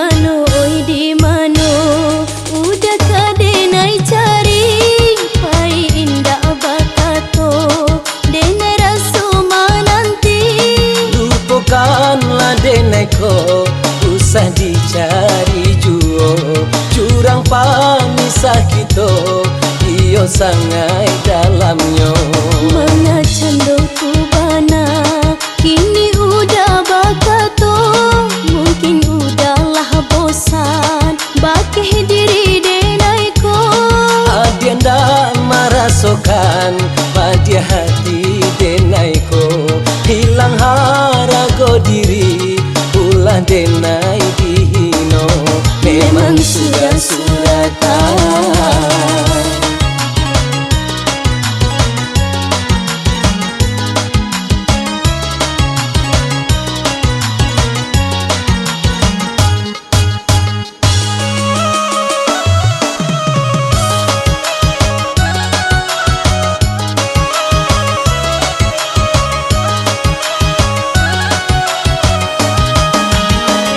mano, oi di mano, udah kadenai cari, pai indah bakato, denai rasu mananti. Lupakanlah denai ko, usah dicari juo, jurang pamisah kita, iyo sangai dalamnya. Mana cando ku bana, kini udah bakato, mungkin udahlah bosan, bakeh diri denai ko. Adianda merasakan pada hati denai ko, hilang harago diri, ulah denai dihino, memang sudah suratan.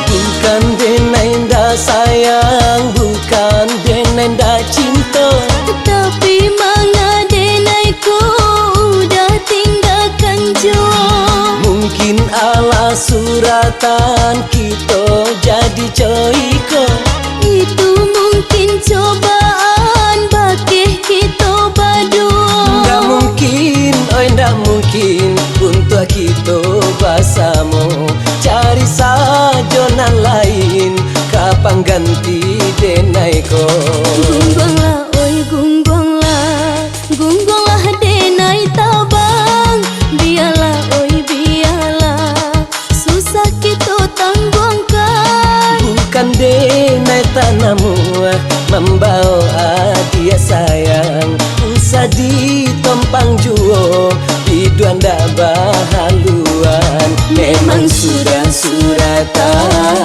Bukan denai nda sayang, bukan denai nda cinta, Tapi mana denai ku udah tinggalkan jo. mungkin ala suratan kita jadi coiko. Itu mungkin cobaan bakeh kita berdua. Nggak mungkin, oi nggak mungkin untuk kita bersama. Cari saja nan lain, kapan ganti denai ko. Gunggonglah, oi gunggonglah, gunggonglah denai tabang. Biarlah, oi biarlah, susah kita tangguhkan. Bukan denai tanamu membawa dia sayang, usah ditompang juo, biduan dak bahaluan, memang sudah suratan.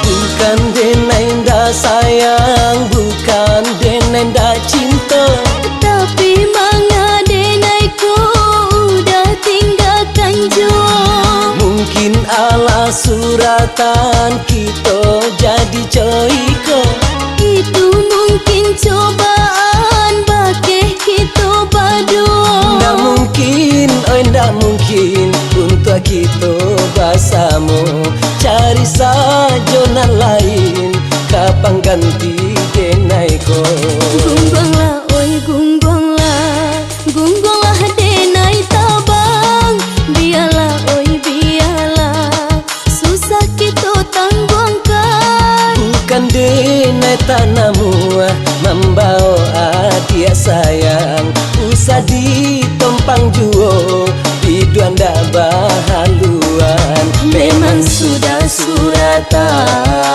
Bukan denai nda sayang, bukan denai nda cinta, Tapi mana denai ku udah tinggalkan jo. mungkin ala suratan kita jadi coiko. Itu mungkin cobaan bakeh kita berdua. Nggak mungkin, oi nggak mungkin untuk kita bersama. Cari saja nan lain, kapan ganti denai ko. Gunggonglah, oi gunggonglah, gunggonglah denai tabang. Biarlah, oi biarlah, susah kita tangguhkan. Bukan denai tanamu membawa dia sayang, usah ditompang juo, biduan dak bahaluan, memang sudah suratan.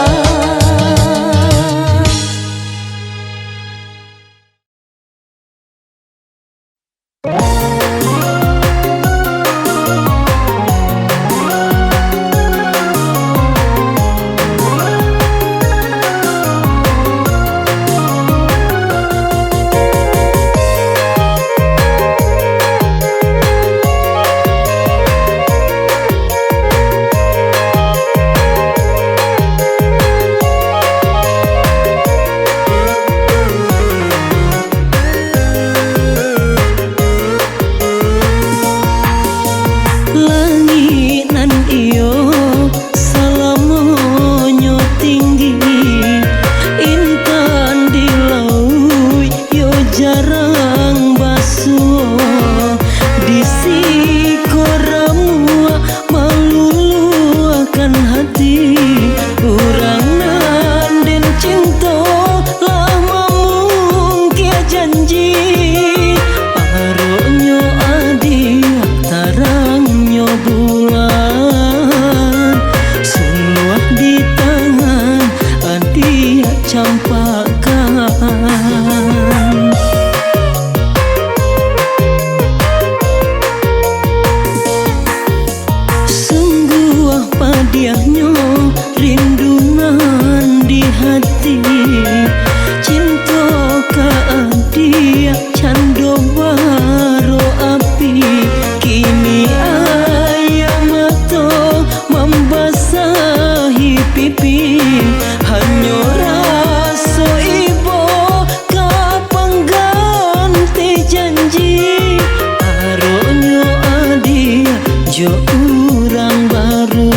jo urang baru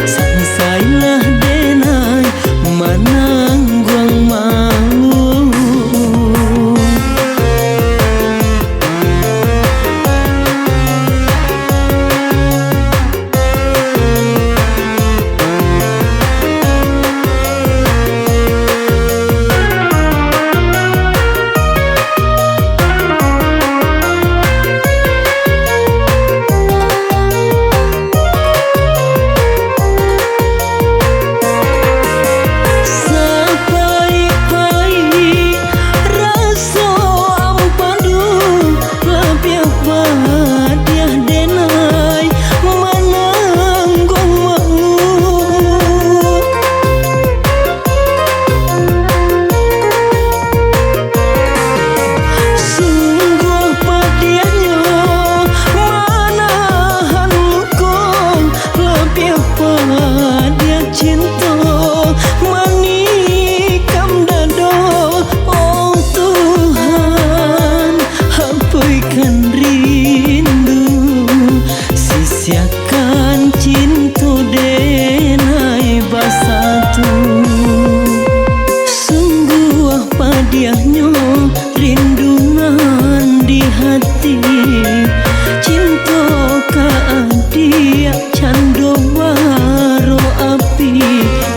sangsailah denai manangguang malu. Siakan cinta denai basatu. Sungguh apa diahnya rindunan di hati. Cinta ka dia cando waro api.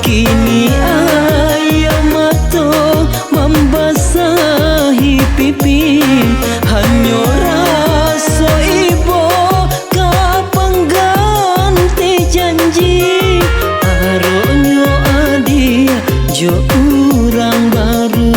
Kini ayam mata membasahi pipi. Hanya rasa ibu janji aronyo adia jo urang baru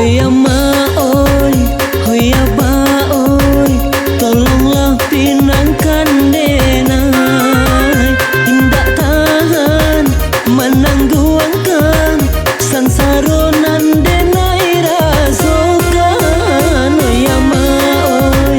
Hoya ma oi, hoya ba oi, tolonglah pinangkan denai. Indak tahan menangguangkan sansaronan denai rasokan. Hoya ma oi,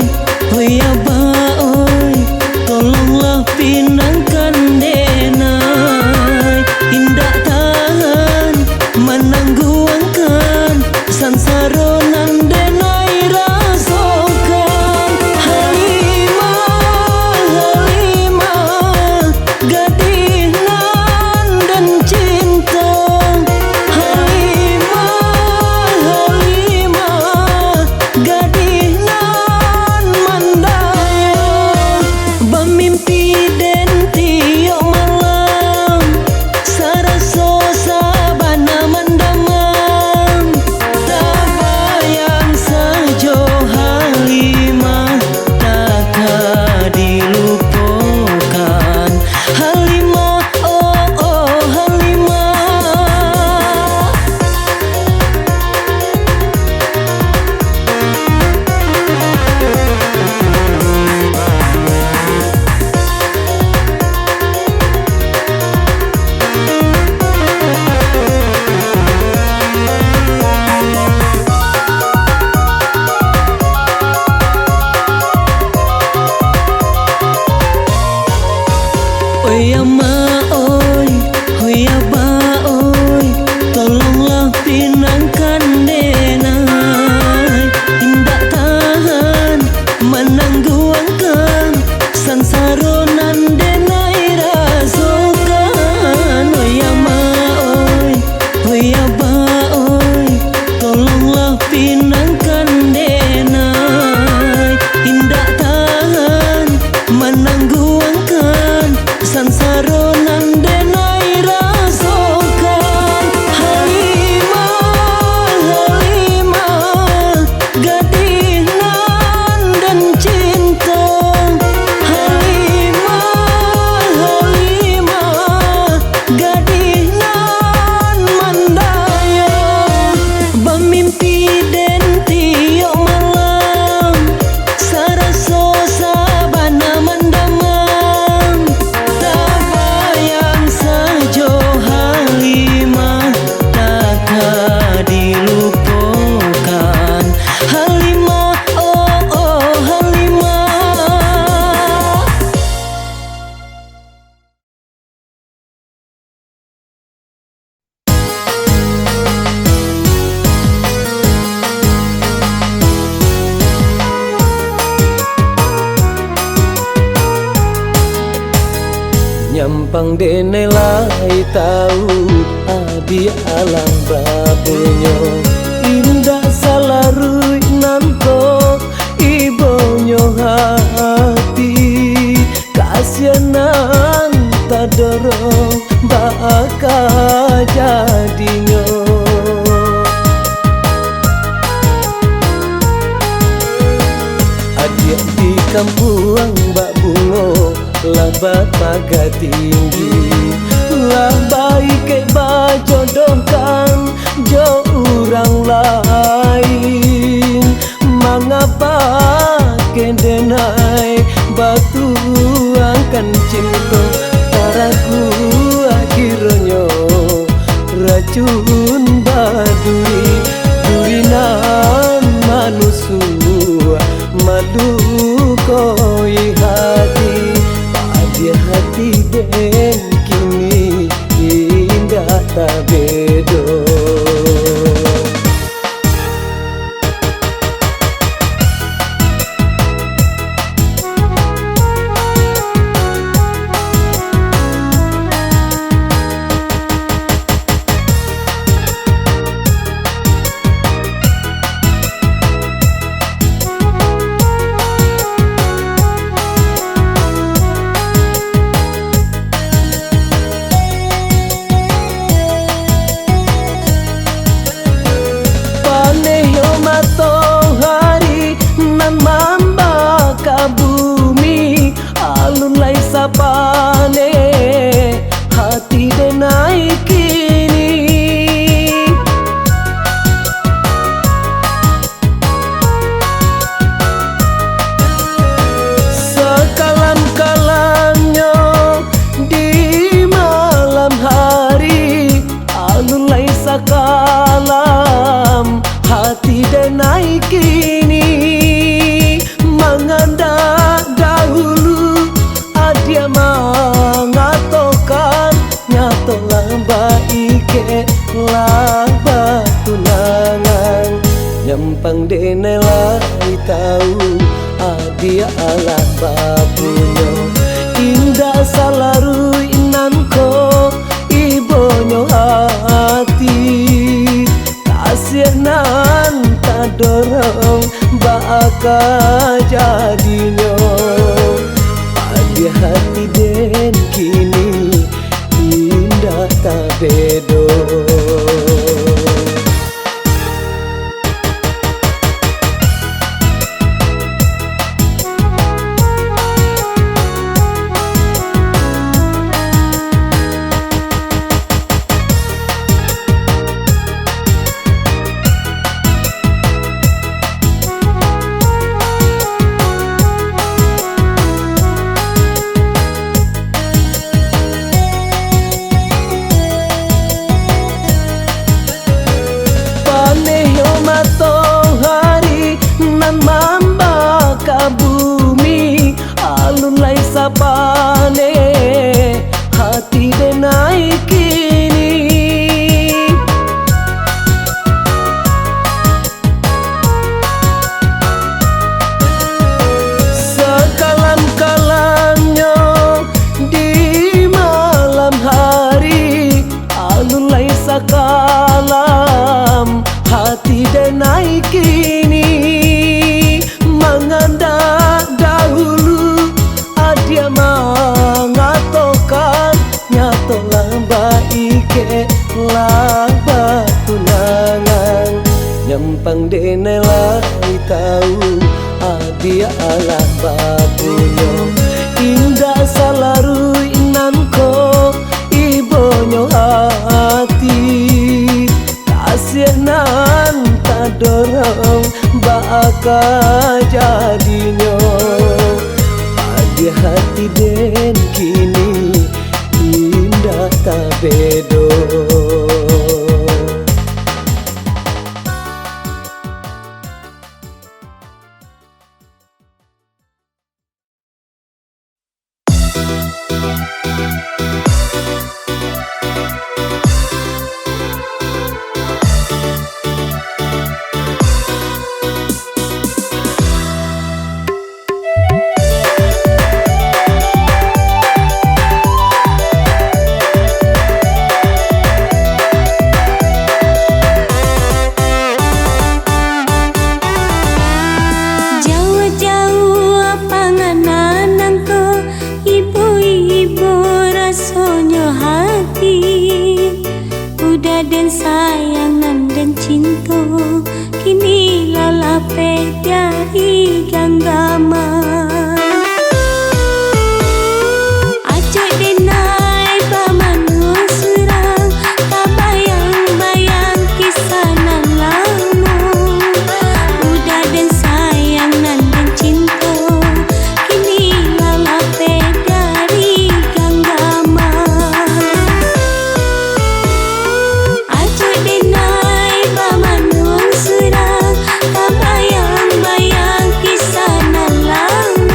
hoya ba oi, tolonglah pinangkan denai. Indak tahan menangguangkan sansaronan denai rasokan. Halimah, Halimah, gadis nan dan cinta. Halimah, Halimah, gadis nan mandaya. Bermimpi den tiok malam, saraso sabana mandamam. Tak bayang sajo Halimah, takkan dilupakan. Halimah, oh oh Halimah. Hoya ma oi, hoya ba oi, tolonglah pinangkan denai. Indak tahan menangguangkan sansaronan denai rasokan. Hoya ma oi, hoya ba oi, tolonglah pinangkan denai. Indak tahan menangguangkan sansaronan denai rasokan. Halimah, Halimah, gadis nan dan cinta. Halimah, Halimah, gadis nan mandaya. Bermimpi den tiok malam, saraso sabana mandamam. Tak bayang sajo Halimah, takkan dilupakan. Halimah, oh oh Halimah. Nyampang dene lai tahu adi alang babonyo. Indah salarui nanto ibonyo hati. Kasianan tadoro baka jadinyo. Adik di kampung Mbak Bungo lah bapaga tinggi, lah baik ke bajodohkan jo orang lain. Mengapa kendenai batu angkan cinta paraku akhirnya racun badui durinan manusia madu koi hati. Pada hati den kini indah tak bedo. ike lah batunangan nyampang denela tahu adia alah bapunyo indah salaru inanko ibonyo hati kasihanan tak dorong baka jadinyo pada hati den kini indah tak bedo. Matahari nan membakar bumi alun lai sapane hati denai kini sekalam-kalamnya di malam hari alun lai sakalam hati denai kini mengandak dahulu adia mengatakan nyatolah baike lah batunangan nyampang denela tahu adia alah bapunyo indah salaru inanko ibonyo hati kasihanan tak dorong baka jadinyo pada hati den kini indah tak bedo. Dan sayangan dan cinta kini lalape dari genggaman acok denai pamanu serang kabayang-bayang kisah nan lama udah dan sayangan dan cinta kini lalape dari genggaman Kabayang-bayang kisah nan lama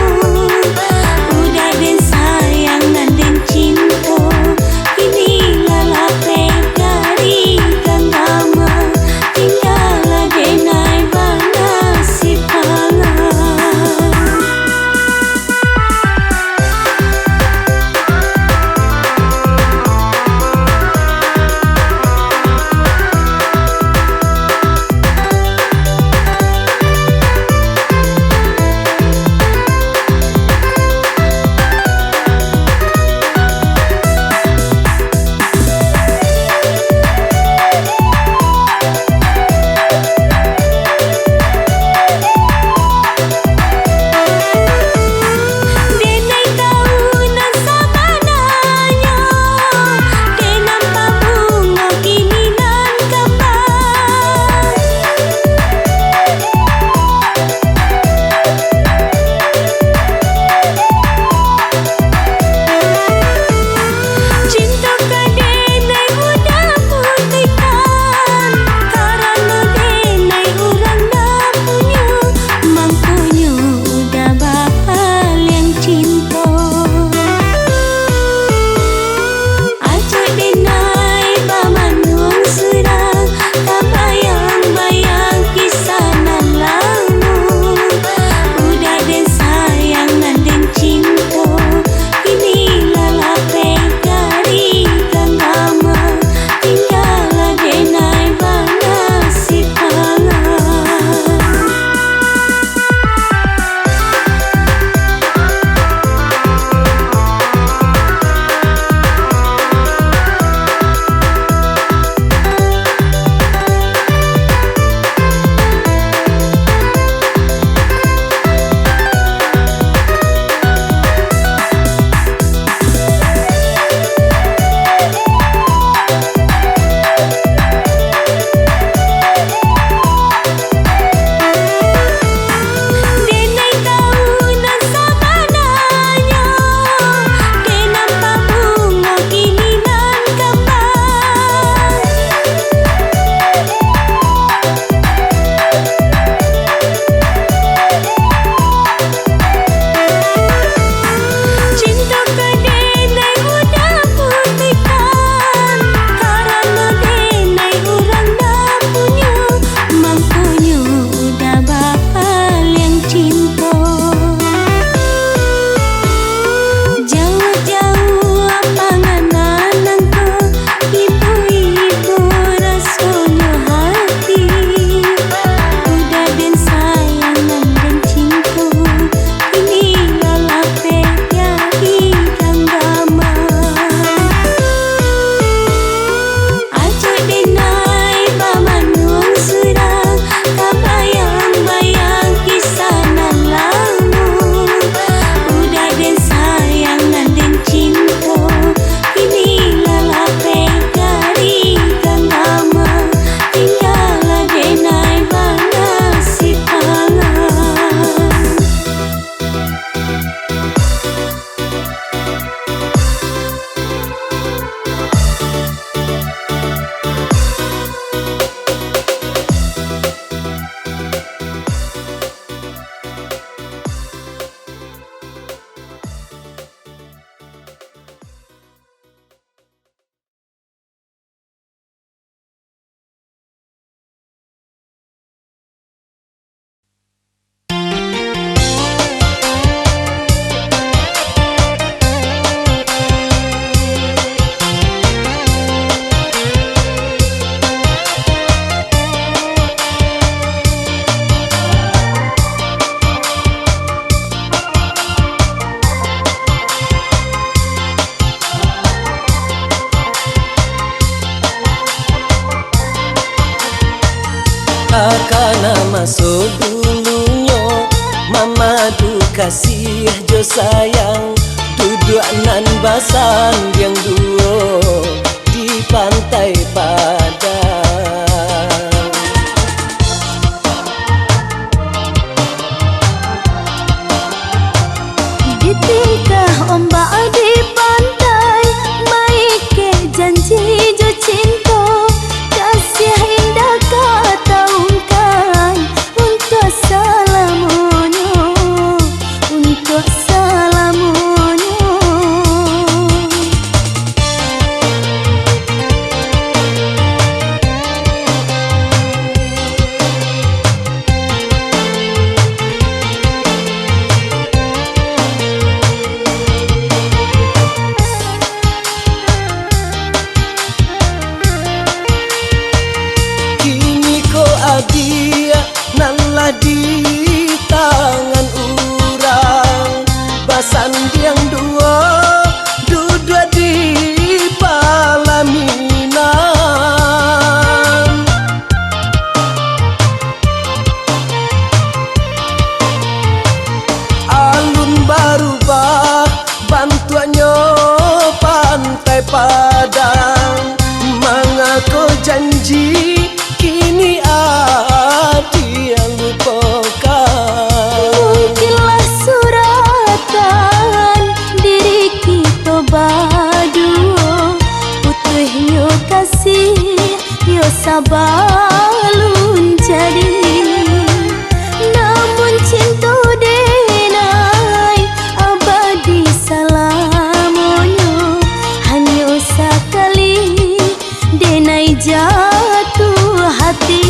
kasih jo sayang duduk nan basan yang duo di pantai Padang. Di tingkah ombak di pantai, mai ke janji jo cinta, kasih indah kata ungkap untuk salamunyo, untuk salamunyo. Dia nalah di tangan urang basan yang dua duduk di palaminan. Alun barubah bantuannya pantai Padang, mengaku janji kini adi yang lupakan. Mungkinlah suratan diri kita berdua, utuhnya kasih yo sabalun jadi. Namun cinta denai abadi salamonyo, hanya sekali denai jatuh hati.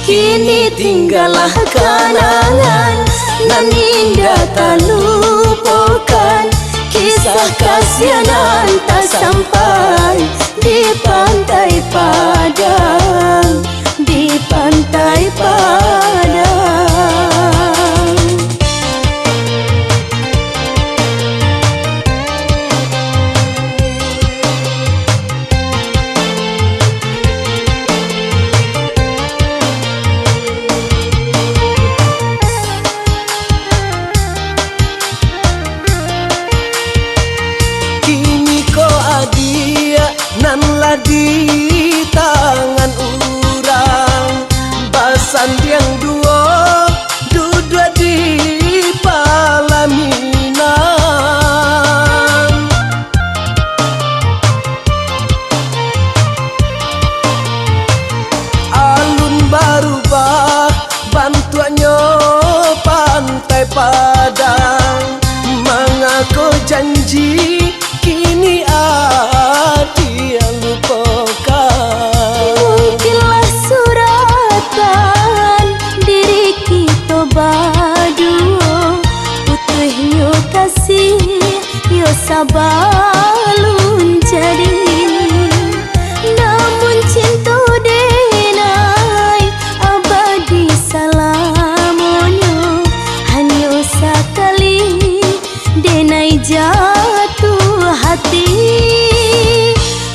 Kini tinggallah kenangan nan indah tak lupakan, kisah kasihanan tak sampai di pantai Padang, di pantai Padang. Dia nanlah di tangan urang basan yang dua duduk di palaminan. Alun barubah bantuannya pantai Padang, mengaku janji kini adi yang lupakan. Mungkinlah suratan diri kita berdua, utuhnya kasih yo sabalun jadi. Namun cinta denai abadi salamonyo, hanya sekali denai jatuh hati.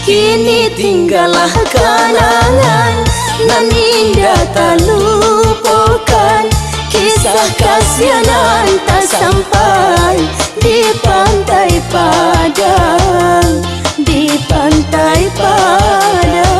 Kini tinggallah kenangan nan indah tak lupakan, kisah kasihanan tak sampai di pantai Padang, di pantai Padang.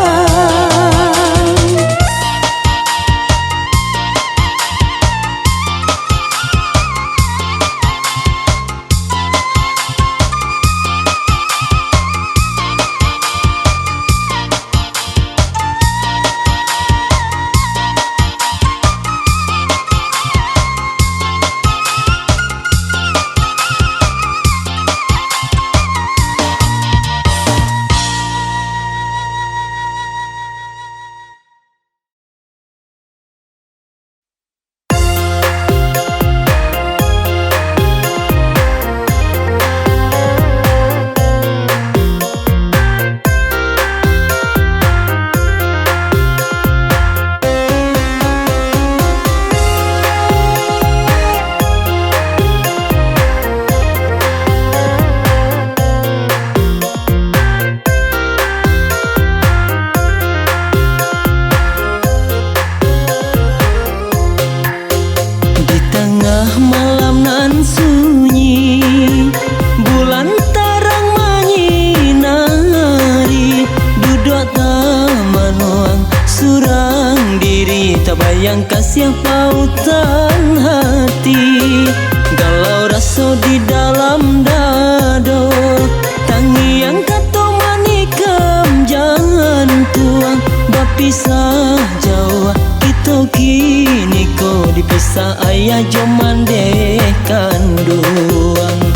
Sabayang kasih pautan hati, galau rasa di dalam dado. Tangi yang kata manikam jangan tuang, bapisah jauh kita kini ko dipisah ayah joman dekan duang.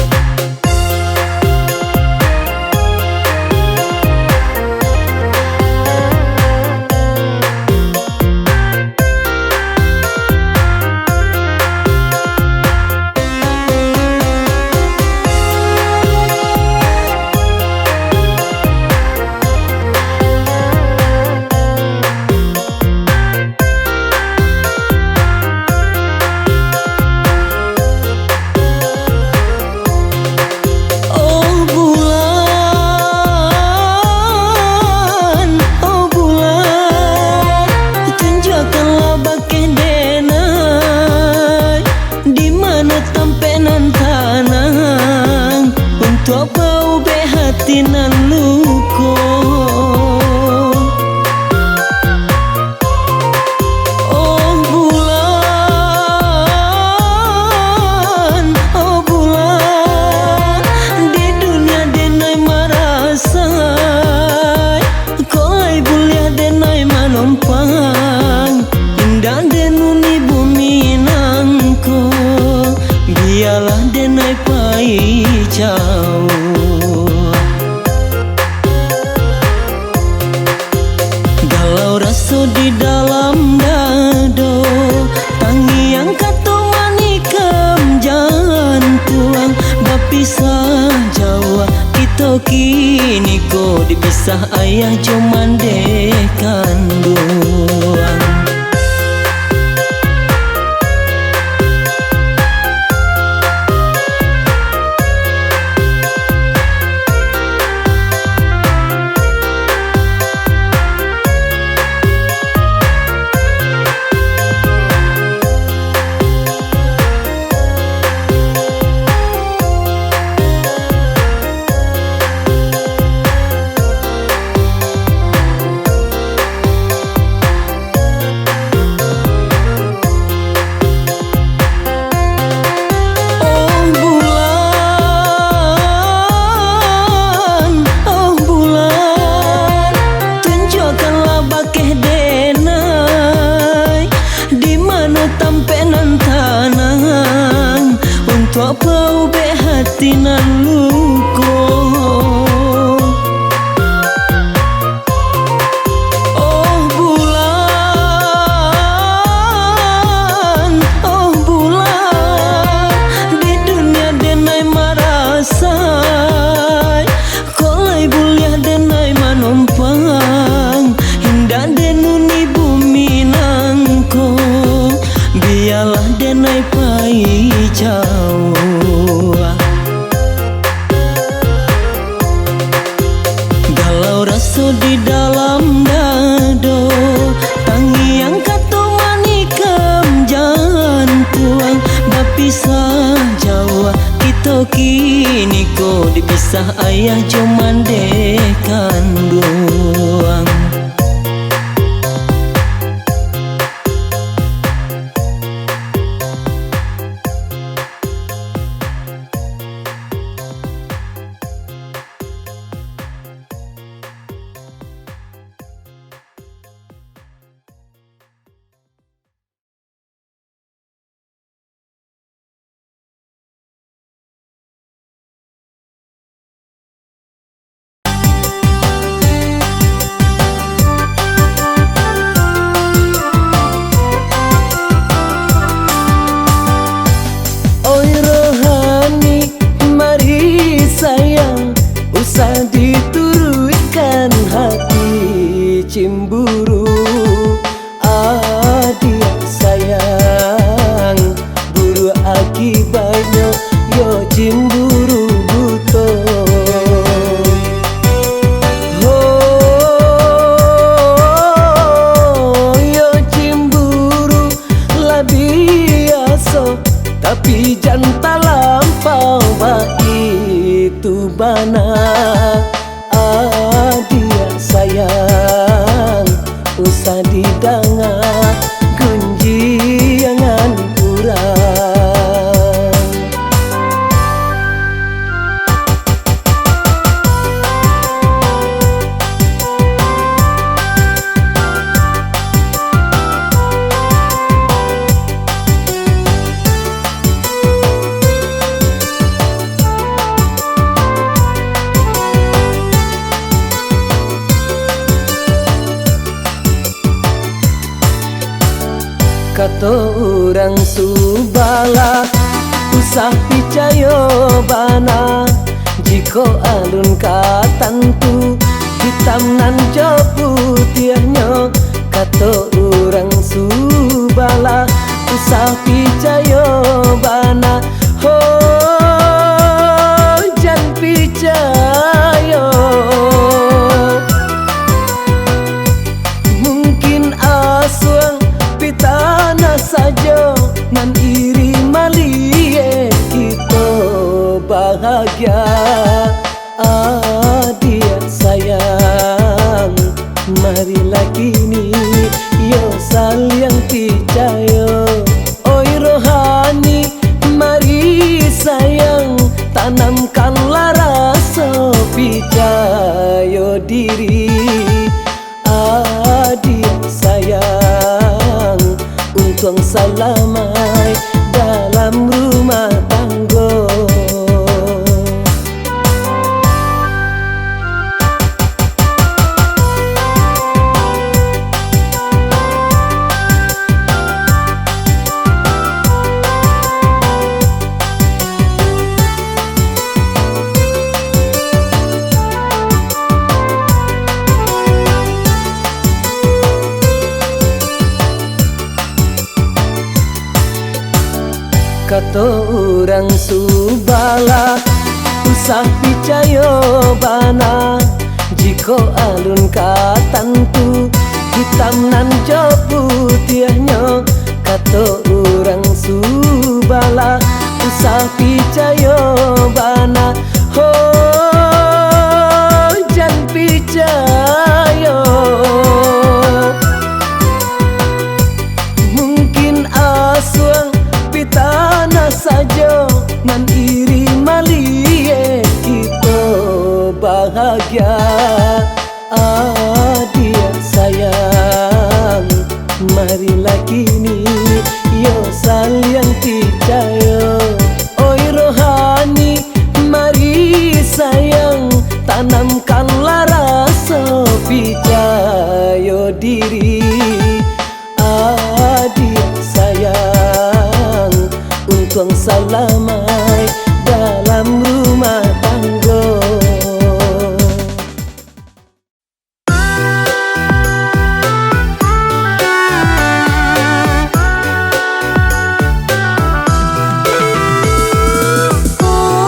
Tua bau be hati nan luko. Oh bulan, di dunia denai marasai, kolai bulia denai manompang, indah denuni bumi nangko, biarlah denai pai jauh. Galau rasa di dalam dado, tangi yang kata manikam jangan tuang, bapisah jauh kita kini ko dipisah ayah joman dekan duang. Tua bau be hati nan luko. Oh bulan, di dunia denai marasai, kolai bulia denai manompang, indah denuni bumi nangko, biarlah denai pai jauh. Galau rasa di dalam dado, tangi yang kata manikam jangan tuang, bapisah jauh kita kini ko dipisah ayah joman dekan duang. Usah diturunkan hati cemburu, dia sayang buru akibatnya yo cemburu buto. Oh yo cemburu lah biasa, tapi jangan lampau itu bana. Dia sayang usah didengar, Kato urang subala usah picayo bana jiko alun katantu hitam nan jo putihnya. Kato urang subala usah picayo bana jan picayo. Mungkin asuang pitana saja nan iri malie kita bahagia. Adia sayang marilah kini yo saling picayo. Oi rohani mari sayang tanamkanlah rasa picayo diri. Adia sayang untung salamai dalam rumah tangga. Kato urang subala usah picayo bana jiko alun katantu hitam nan jo putihnya. Kato urang subala usah picayo bana jan picayo. Mungkin asuang pitana saja nan iri malie kita bahagia. Adia sayang marilah kini yo saling picayo. Oi rohani mari sayang tanamkanlah rasa picayo diri. Adia sayang untung salamai dalam rumah tangga. Oh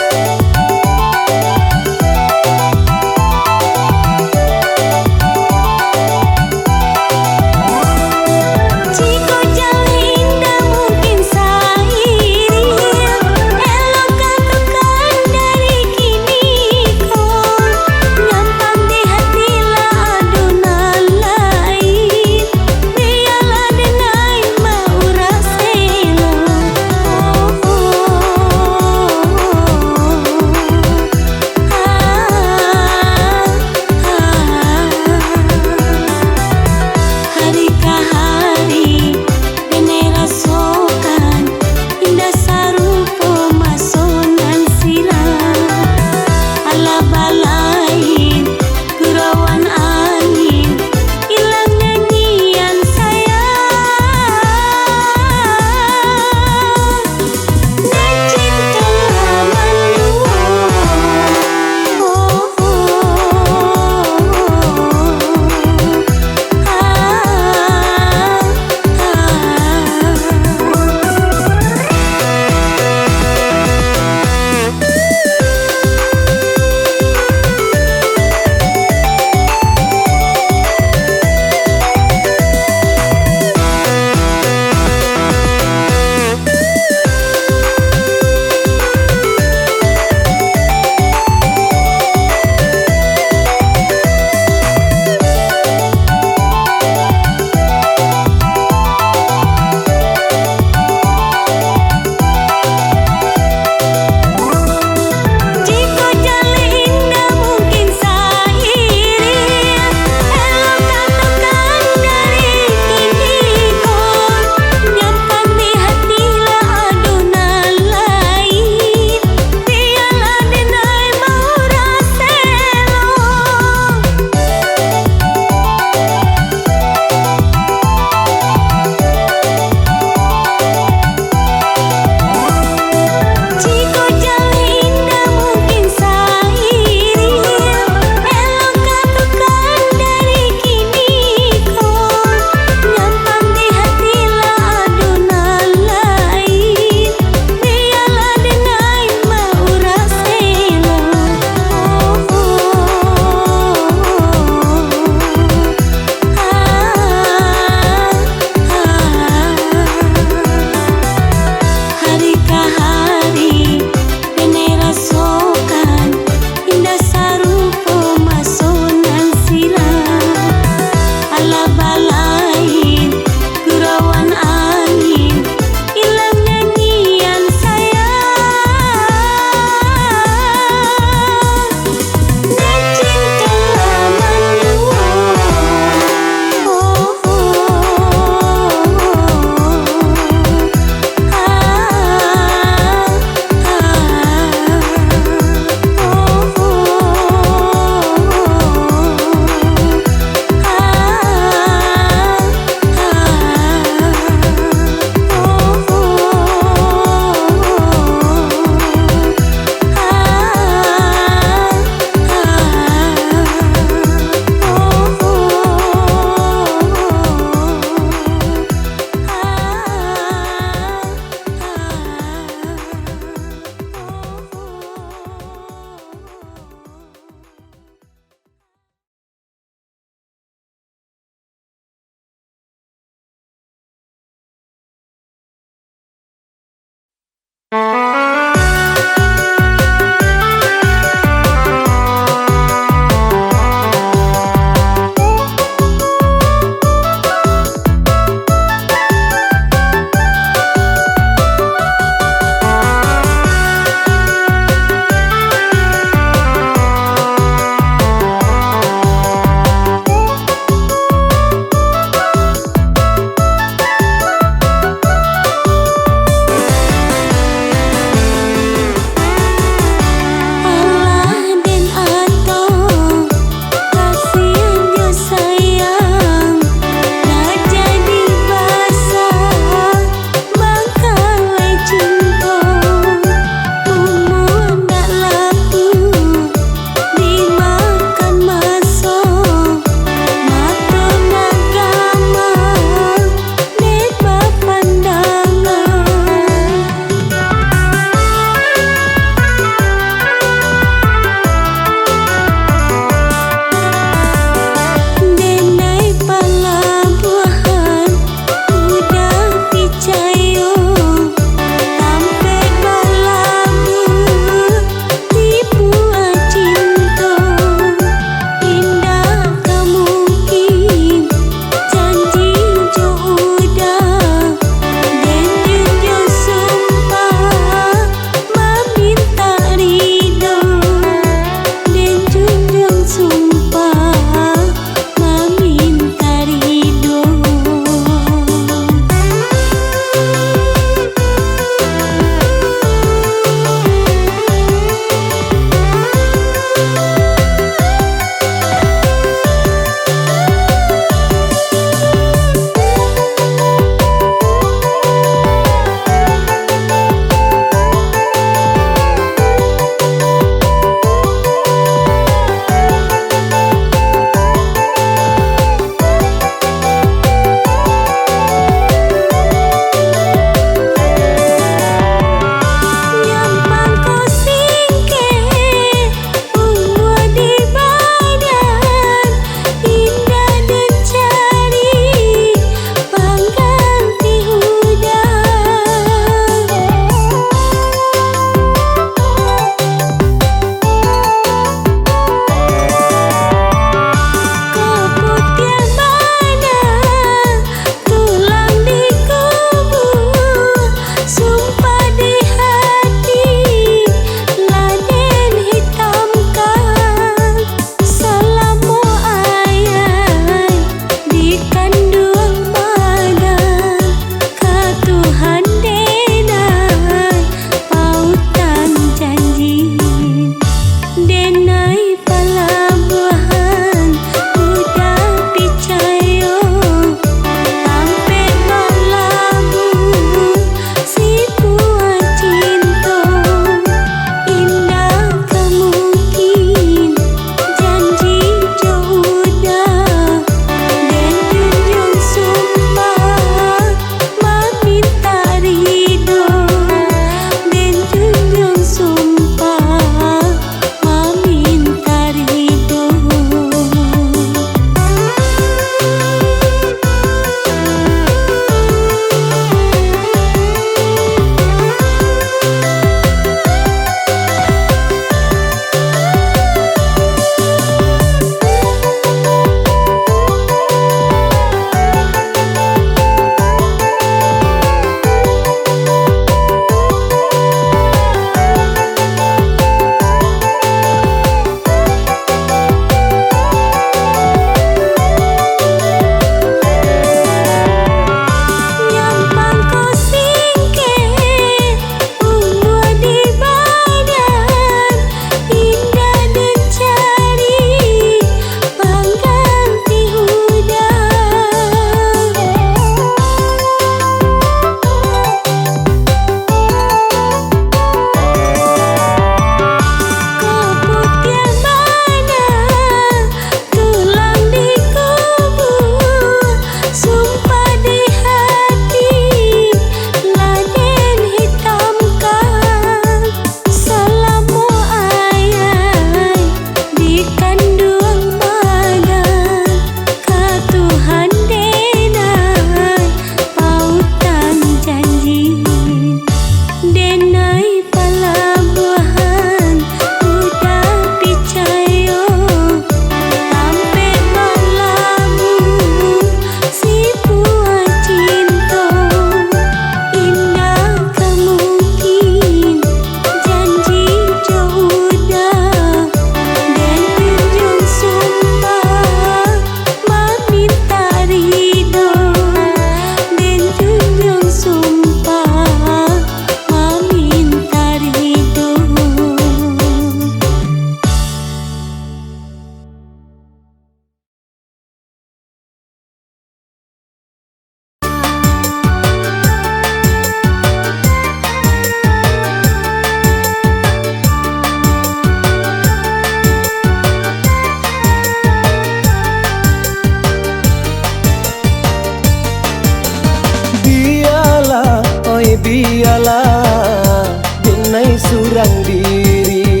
biarlah denai surang diri.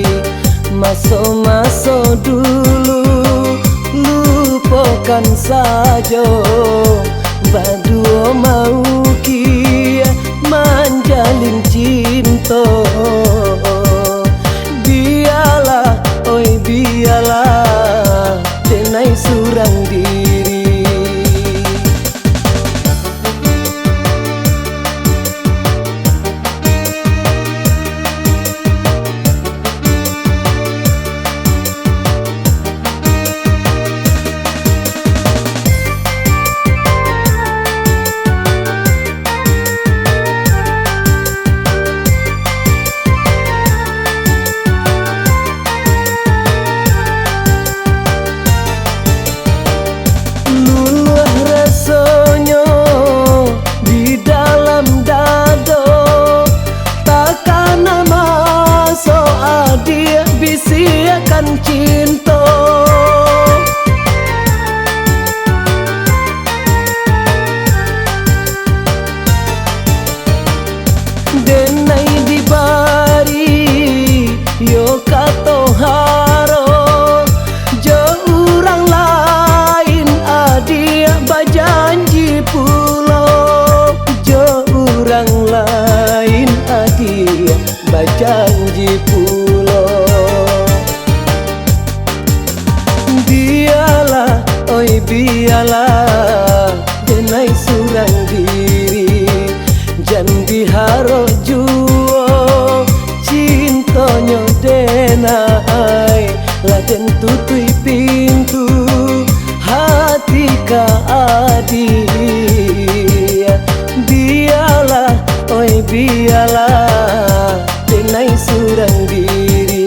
Maso-maso dulu lupakan saja, berdua mau kia menjalin cinta. Biarlah, oi biarlah denai surang diri. Bisiakan cinta, denai dibari yo kato haro, jo orang lain adia bajanji pulau, jo orang lain adia bajanji pulau. Biarlah, oi biarlah denai surang diri. Jangan diharo juo cintonyo denai, laden tutui pintu hati ka adi. Biarlah, oi biarlah denai surang diri.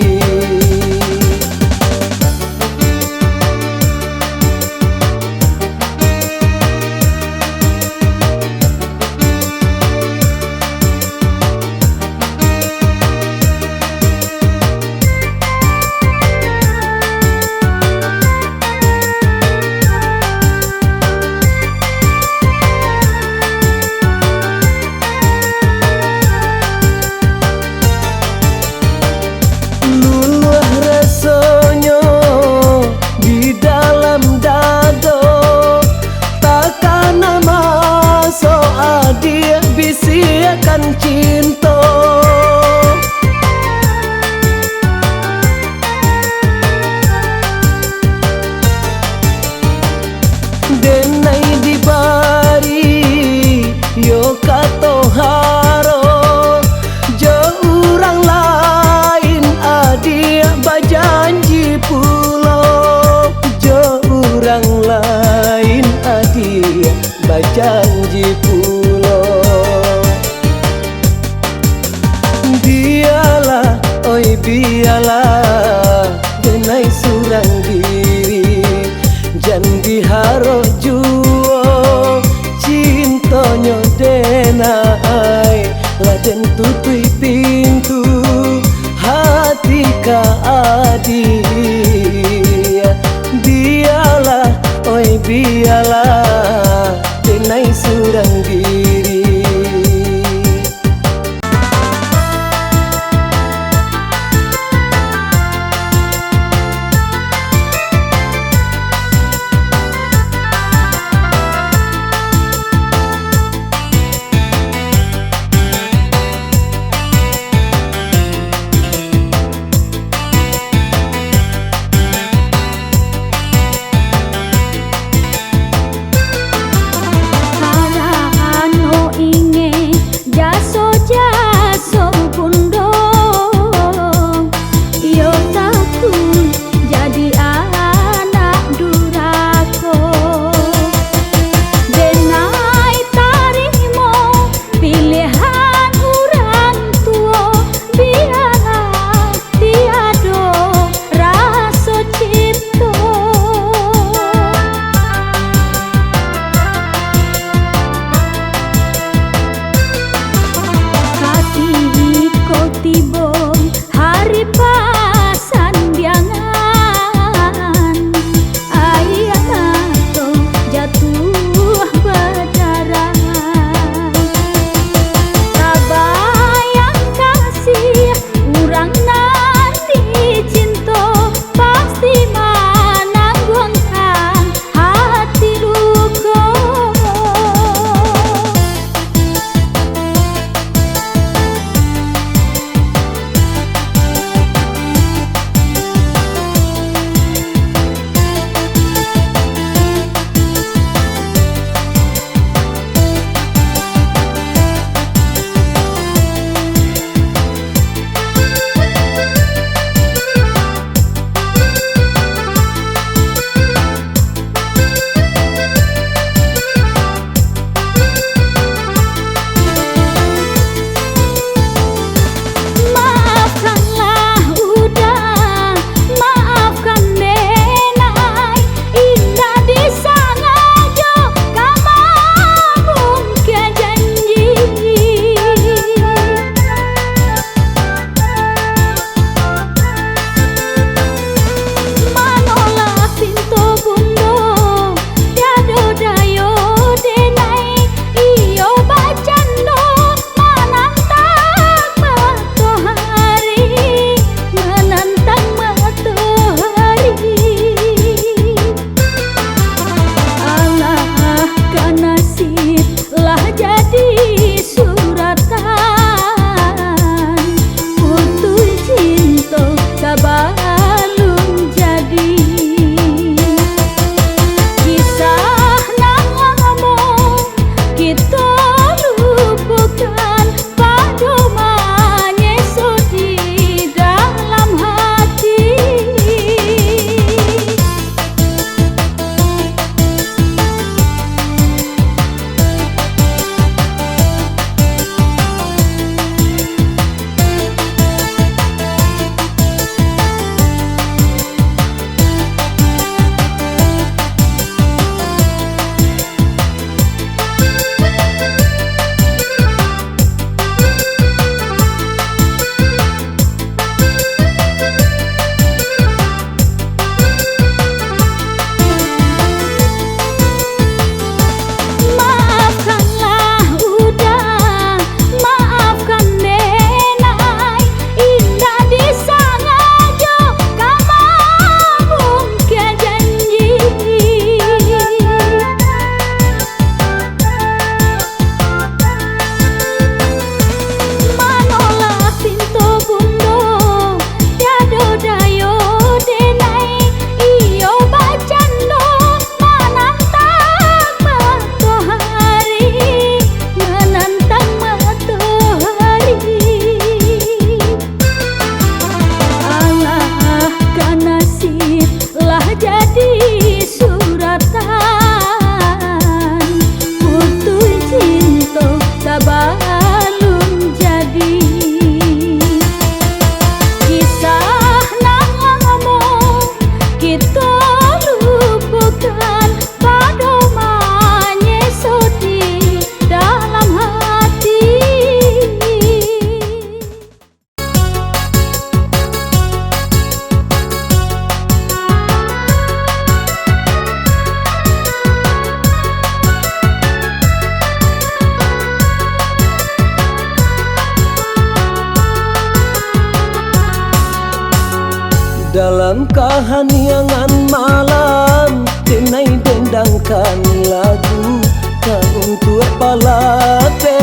Dalam kahaniangan malam denai dendangkan lagu kau untuk palape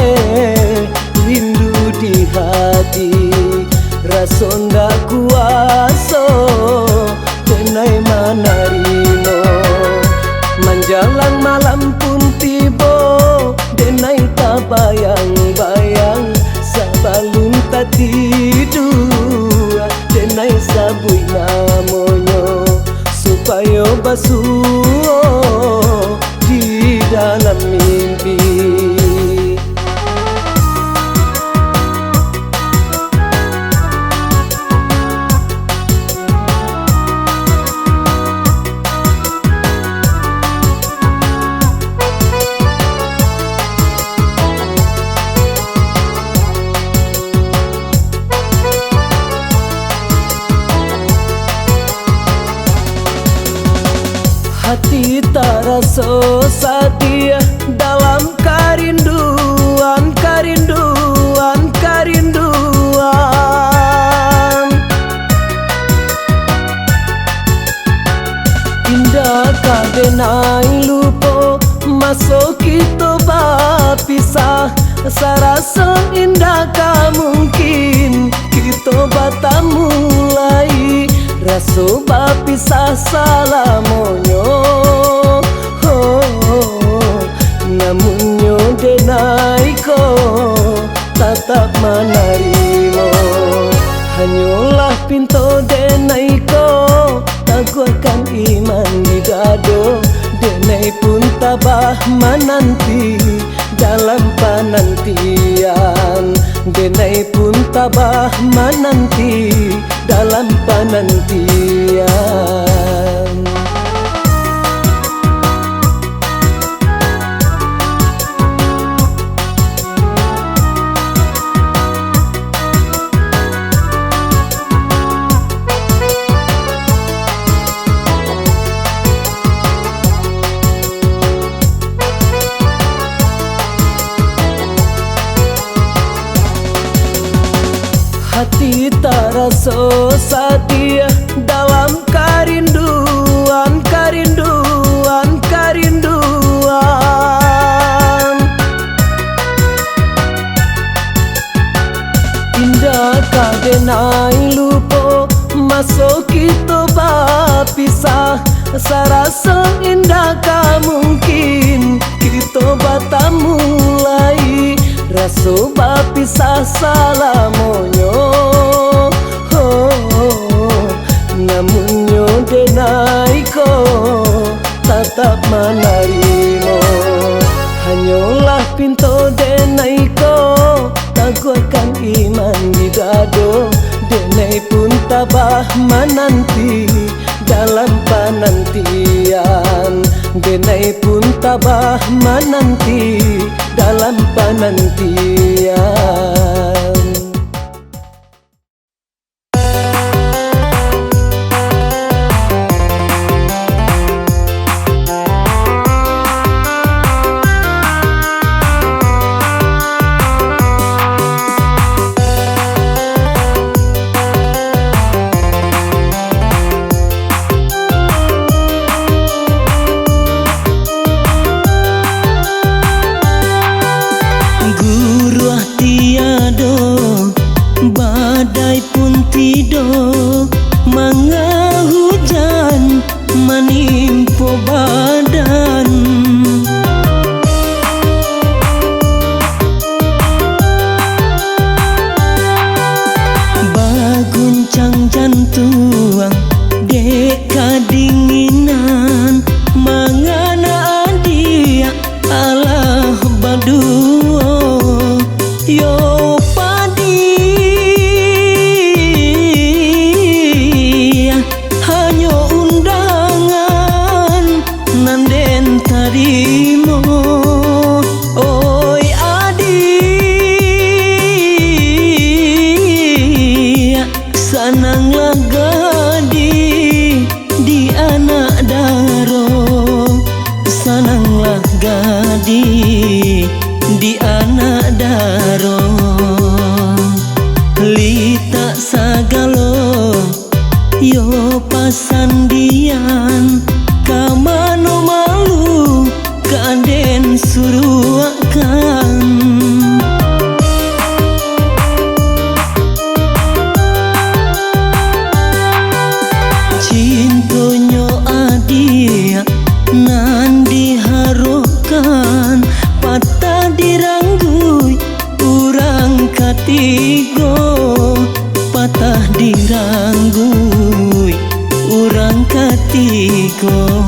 rindu di hati rasonda kuaso denai manarino menjalang malam pun tibo denai tak bayang-bayang sabalun tak tidur denai sabui namonyo supaya basuh di dalam mimpi. Hati tak rasa sadia dalam kerinduan, kerinduan, kerinduan. Indah kadenai lupo masuk kita berpisah sarasa indah ka mungkin kita bertemu mulai raso berpisah salamonyo namunnya denai ko tetap menerima hanyalah pintu denai ko taguakan iman di dado denai pun tabah menanti dalam penantian denai pun tabah menanti dalam penantian. Hati tak rasa sadia dalam kerinduan, kerinduan, kerinduan. Indah kadenai lupo masuk kita berpisah sarasa indah ka mungkin kita bertemu mulai raso berpisah salamonyo namunnya denai ko tetap menerima hanyalah pintu denai ko taguakan iman di dado denai pun tabah menanti dalam penantian denai pun tabah menanti dalam penantian. Badai pun tido manga hujan menimpa badan baguncang jantung dek kedinginan mangana dia Allah baduo yo pasandian kamano malu kaden suruakan cintonyo adia nan diharukan patah diranggui urang katigo patah diranggui urang katigo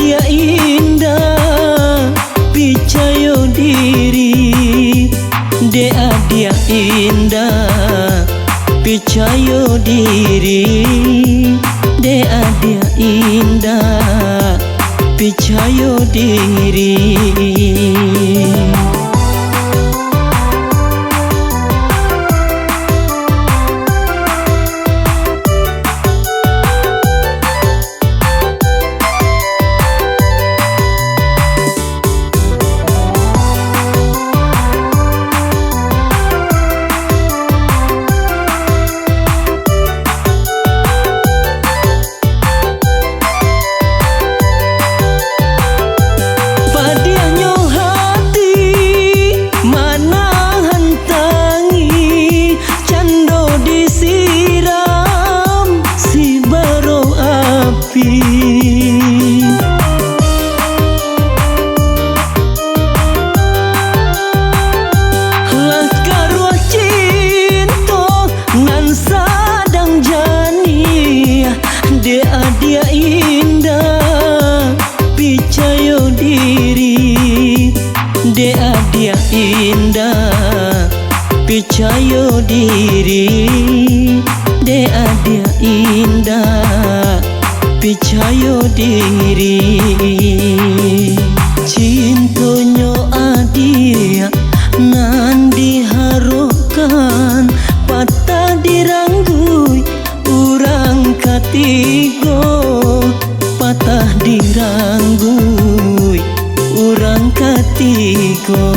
dia indah picayo diri dia indah picayo diri dia indah picayo diri dia indah picayo diri dia indah picayo diri dia indah picayo diri cintonyo adia nan diharukan patah diranggui urang katigo patah diranggui urang katigo